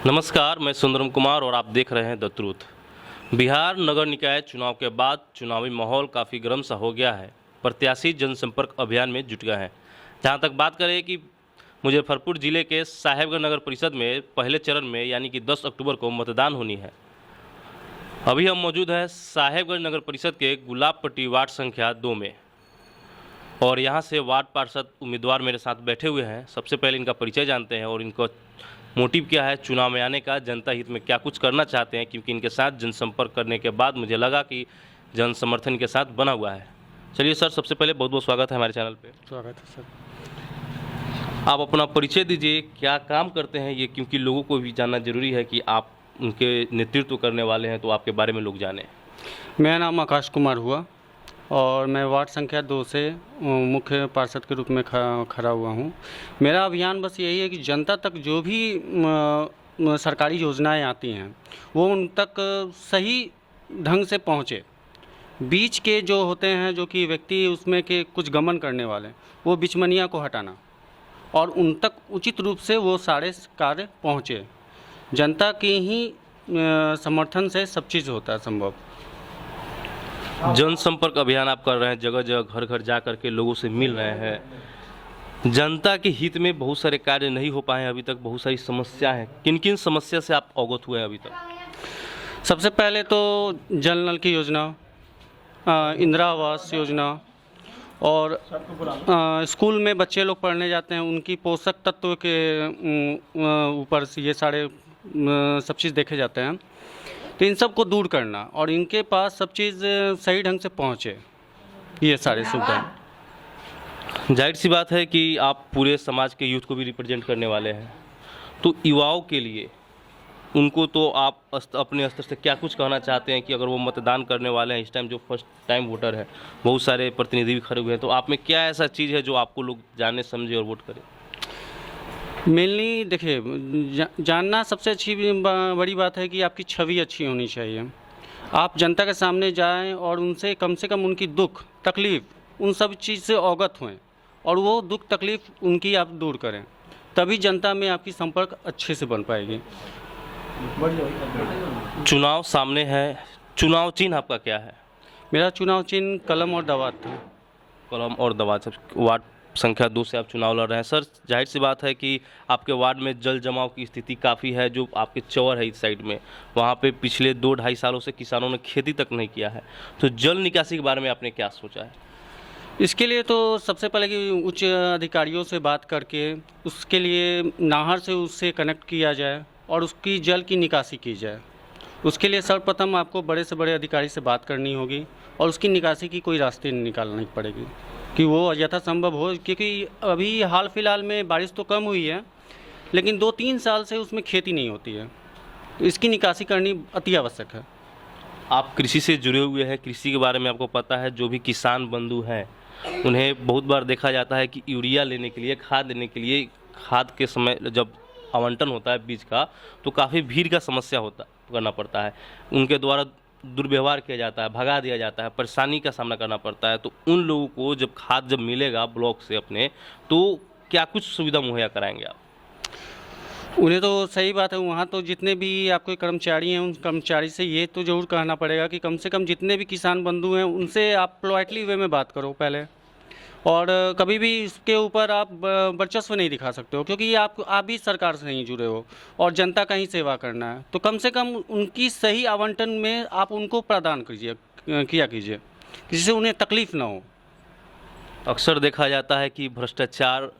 नमस्कार, मैं सुंदरम कुमार और आप देख रहे हैं द ट्रूथ। बिहार नगर निकाय चुनाव के बाद चुनावी माहौल काफ़ी गर्म सा हो गया है। प्रत्याशी जनसंपर्क अभियान में जुट गए हैं। जहां तक बात करें कि मुजफ्फरपुर जिले के साहेबगंज नगर परिषद में पहले चरण में यानी कि 10 अक्टूबर को मतदान होनी है। अभी हम मौजूद हैं साहेबगंज नगर परिषद के गुलाबपट्टी वार्ड संख्या 2 में और यहाँ से वार्ड पार्षद उम्मीदवार मेरे साथ बैठे हुए हैं। सबसे पहले इनका परिचय जानते हैं और इनको मोटिव क्या है चुनाव में आने का, जनता हित में क्या कुछ करना चाहते हैं, क्योंकि इनके साथ जनसंपर्क करने के बाद मुझे लगा कि जन समर्थन के साथ बना हुआ है। चलिए सर, सबसे पहले बहुत बहुत स्वागत है हमारे चैनल पे। स्वागत है सर। आप अपना परिचय दीजिए, क्या काम करते हैं ये, क्योंकि लोगों को भी जानना जरूरी है कि आप उनके नेतृत्व करने वाले हैं तो आपके बारे में लोग जाने। मेरा नाम आकाश कुमार हुआ और मैं वार्ड संख्या 2 से मुख्य पार्षद के रूप में खड़ा हुआ हूँ। मेरा अभियान बस यही है कि जनता तक जो भी सरकारी योजनाएं आती हैं वो उन तक सही ढंग से पहुँचे। बीच के जो होते हैं जो कि व्यक्ति उसमें के कुछ गमन करने वाले, वो बिचमनिया को हटाना और उन तक उचित रूप से वो सारे कार्य पहुँचे। जनता की ही समर्थन से सब चीज़ होता है संभव। जनसंपर्क अभियान आप कर रहे हैं, जगह जगह घर घर जा करके लोगों से मिल रहे हैं। जनता के हित में बहुत सारे कार्य नहीं हो पाए अभी तक, बहुत सारी समस्या है। किन किन समस्या से आप अवगत हुए हैं अभी तक? सबसे पहले तो जल नल की योजना, इंदिरा आवास योजना और स्कूल में बच्चे लोग पढ़ने जाते हैं उनकी पोषक तत्व के ऊपर से ये सारे सब चीज़ देखे जाते हैं। तो इन सब को दूर करना और इनके पास सब चीज़ सही ढंग से पहुँचे, ये सारे सुविधाएं। जाहिर सी बात है कि आप पूरे समाज के यूथ को भी रिप्रेजेंट करने वाले हैं, तो युवाओं के लिए उनको तो आप अपने स्तर से क्या कुछ कहना चाहते हैं कि अगर वो मतदान करने वाले हैं इस टाइम, जो फर्स्ट टाइम वोटर है, बहुत सारे प्रतिनिधि भी खड़े हुए हैं, तो आप में क्या ऐसा चीज़ है जो आपको लोग जाने समझे और वोट करें? मेनली देखिए, जानना सबसे अच्छी बड़ी बात है कि आपकी छवि अच्छी होनी चाहिए। आप जनता के सामने जाएं और उनसे कम से कम उनकी दुख तकलीफ़ उन सब चीज़ से अवगत हों और वो दुख तकलीफ़ उनकी आप दूर करें, तभी जनता में आपकी संपर्क अच्छे से बन पाएगी। चुनाव सामने है, चुनाव चिन्ह आपका क्या है? मेरा चुनाव चिन्ह कलम और दवात था। कलम और दवात। वार्ड संख्या 2 से आप चुनाव लड़ रहे हैं। सर, जाहिर सी बात है कि आपके वार्ड में जल जमाव की स्थिति काफ़ी है। जो आपके चौर है इस साइड में, वहाँ पे पिछले 2-2.5 सालों से किसानों ने खेती तक नहीं किया है, तो जल निकासी के बारे में आपने क्या सोचा है? इसके लिए तो सबसे पहले कि उच्च अधिकारियों से बात करके उसके लिए नाहर से उससे कनेक्ट किया जाए और उसकी जल की निकासी की जाए। उसके लिए सर्वप्रथम आपको बड़े से बड़े अधिकारी से बात करनी होगी और उसकी निकासी की कोई रास्ते निकालनी पड़ेगी कि वो यथासंभव हो, क्योंकि अभी हाल फिलहाल में बारिश तो कम हुई है लेकिन 2-3 साल से उसमें खेती नहीं होती है, तो इसकी निकासी करनी अति आवश्यक है। आप कृषि से जुड़े हुए हैं, कृषि के बारे में आपको पता है। जो भी किसान बंधु हैं उन्हें बहुत बार देखा जाता है कि यूरिया लेने के लिए, खाद लेने के लिए, खाद के समय जब आवंटन होता है बीज का, तो काफ़ी भीड़ का समस्या करना पड़ता है। उनके द्वारा दुर्व्यवहार किया जाता है, भगा दिया जाता है, परेशानी का सामना करना पड़ता है। तो उन लोगों को जब खाद मिलेगा ब्लॉक से अपने, तो क्या कुछ सुविधा मुहैया कराएंगे आप? उन्हें तो सही बात है, वहाँ तो जितने भी आपके कर्मचारी हैं उन कर्मचारी से ये तो ज़रूर कहना पड़ेगा कि कम से कम जितने भी किसान बंधु हैं उनसे आप पोलाइटली वे में बात करो पहले, और कभी भी इसके ऊपर आप वर्चस्व नहीं दिखा सकते हो, क्योंकि आप भी सरकार से नहीं जुड़े हो और जनता का ही सेवा करना है। तो कम से कम उनकी सही आवंटन में आप उनको प्रदान किया कीजिए, जिससे उन्हें तकलीफ़ ना हो। अक्सर देखा जाता है कि भ्रष्टाचार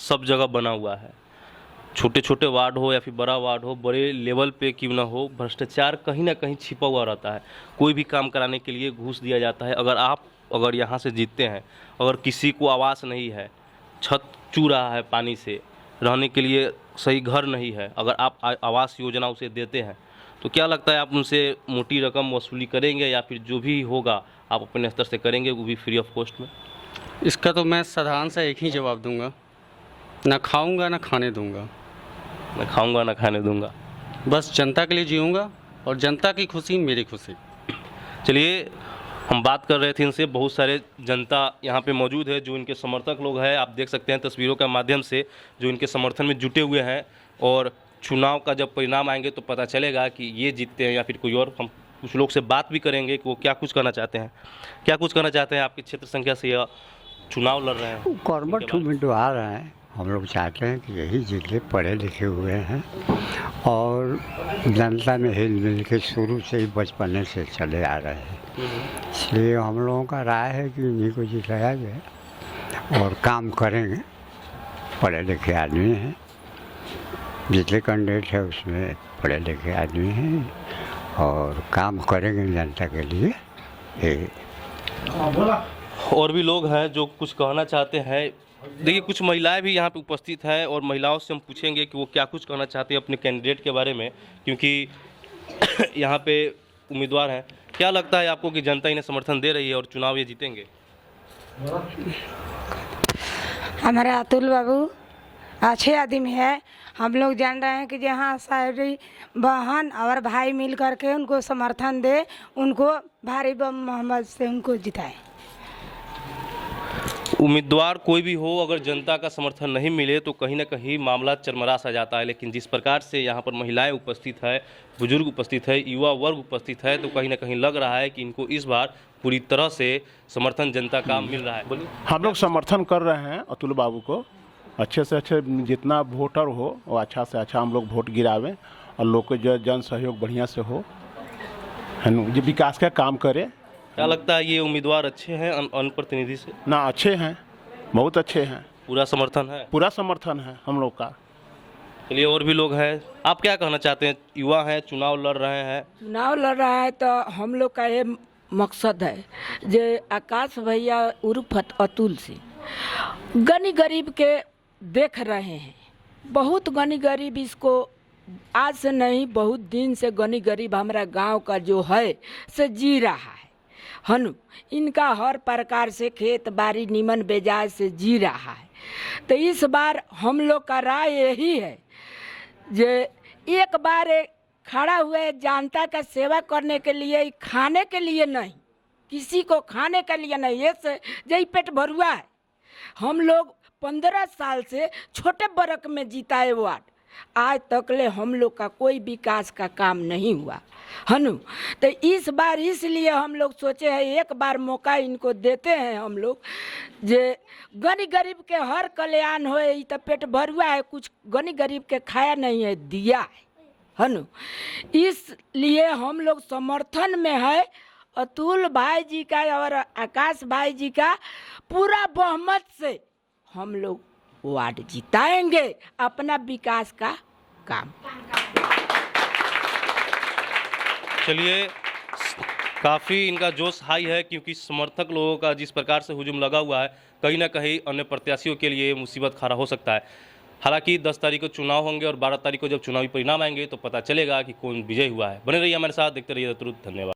सब जगह बना हुआ है, छोटे छोटे वार्ड हो या फिर बड़ा वार्ड हो, बड़े लेवल पे क्यों ना हो, भ्रष्टाचार कहीं ना कहीं छिपा हुआ रहता है। कोई भी काम कराने के लिए घूस दिया जाता है। अगर यहाँ से जीतते हैं, अगर किसी को आवास नहीं है, छत चू रहा है पानी से, रहने के लिए सही घर नहीं है, अगर आप आवास योजना उसे देते हैं, तो क्या लगता है आप उनसे मोटी रकम वसूली करेंगे या फिर जो भी होगा आप अपने स्तर से करेंगे, वो भी फ्री ऑफ कॉस्ट में? इसका तो मैं साधारण सा एक ही जवाब दूंगा, ना खाऊंगा ना खाने दूंगा। मैं खाऊंगा ना खाने दूंगा, बस जनता के लिए जीऊँगा और जनता की खुशी मेरी खुशी। चलिए, हम बात कर रहे थे इनसे। बहुत सारे जनता यहाँ पे मौजूद है जो इनके समर्थक लोग हैं। आप देख सकते हैं तस्वीरों के माध्यम से जो इनके समर्थन में जुटे हुए हैं और चुनाव का जब परिणाम आएंगे तो पता चलेगा कि ये जीतते हैं या फिर कोई और। हम कुछ लोग से बात भी करेंगे कि वो क्या कुछ करना चाहते हैं, क्या कुछ करना चाहते हैं। आपके क्षेत्र संख्या से यह चुनाव लड़ रहे हैं, कर्मठ उम्मीदवार हैं। हम लोग चाहते हैं कि यही जिले पढ़े लिखे हुए हैं और जनता में हिल मिल के शुरू से ही बचपने से चले आ रहे हैं। इसलिए हम लोगों का राय है कि इन्हीं को जिताया जाए और काम करेंगे। पढ़े लिखे आदमी हैं, जितने कैंडिडेट है उसमें पढ़े लिखे आदमी हैं और काम करेंगे जनता के लिए। और भी लोग हैं जो कुछ कहना चाहते हैं। देखिए, कुछ महिलाएं भी यहाँ पे उपस्थित हैं और महिलाओं से हम पूछेंगे कि वो क्या कुछ कहना चाहती हैं अपने कैंडिडेट के बारे में, क्योंकि यहाँ पे उम्मीदवार हैं। क्या लगता है आपको कि जनता इन्हें समर्थन दे रही है और चुनाव ये जीतेंगे? हमारे अतुल बाबू अच्छे आदमी है। हम लोग जान रहे हैं कि जहाँ सारी बहन और भाई मिल करके उनको समर्थन दे, उनको भारी बहुमत से उनको जिताए। उम्मीदवार कोई भी हो, अगर जनता का समर्थन नहीं मिले तो कहीं ना कहीं मामला चरमरा सा जाता है। लेकिन जिस प्रकार से यहाँ पर महिलाएं उपस्थित है, बुजुर्ग उपस्थित है, युवा वर्ग उपस्थित है, तो कहीं ना कहीं लग रहा है कि इनको इस बार पूरी तरह से समर्थन जनता का मिल रहा है। बोलिए। हम लोग समर्थन कर रहे हैं अतुल बाबू को। अच्छे से अच्छे जितना वोटर हो वो अच्छा से अच्छा हम लोग वोट गिरावें और लोग को जो जन सहयोग बढ़िया से हो, है न, जो विकास का काम करे। क्या लगता है ये उम्मीदवार अच्छे हैं अनप्रतिनिधि से? ना, अच्छे हैं, बहुत अच्छे हैं। पूरा समर्थन है? पूरा समर्थन है हम लोग का। चलिए, और भी लोग हैं। आप क्या कहना चाहते हैं? युवा हैं, चुनाव लड़ रहे हैं। चुनाव लड़ रहा है तो हम लोग का ये मकसद है जो आकाश भैया उर्फ अतुल से गनी गरीब के देख रहे हैं। बहुत गनी गरीब इसको आज से नहीं, बहुत दिन से गनी गरीब हमारा गांव का जो है से जी रहा है। हनु इनका हर प्रकार से खेत बाड़ी निमन बेजाय से जी रहा है। तो इस बार हम लोग का राय यही है जो एक बार खड़ा हुए जनता का सेवा करने के लिए, खाने के लिए नहीं, किसी को खाने के लिए नहीं, ये से यही पेट भरुआ है। हम लोग 15 साल से छोटे बरक में जीताए वार्ड, आज तक ले हम लोग का कोई विकास का काम नहीं हुआ हनु। तो इस बार इसलिए हम लोग सोचे हैं एक बार मौका इनको देते हैं हम लोग, जे गनी गरीब के हर कल्याण होए। ये तो पेट भरुआ है, कुछ गनी गरीब के खाया नहीं है, दिया है हनु। इसलिए हम लोग समर्थन में है अतुल भाई जी का और आकाश भाई जी का। पूरा बहुमत से हम लोग वार्ड जिताएंगे, अपना विकास का काम। चलिए, काफ़ी इनका जोश हाई है, क्योंकि समर्थक लोगों का जिस प्रकार से हुजूम लगा हुआ है, कहीं ना कहीं अन्य प्रत्याशियों के लिए मुसीबत खड़ा हो सकता है। हालांकि 10 तारीख को चुनाव होंगे और 12 तारीख को जब चुनावी परिणाम आएंगे तो पता चलेगा कि कौन विजय हुआ है। बने रहिए हमारे साथ, देखते रहिए द ट्रूथ। धन्यवाद।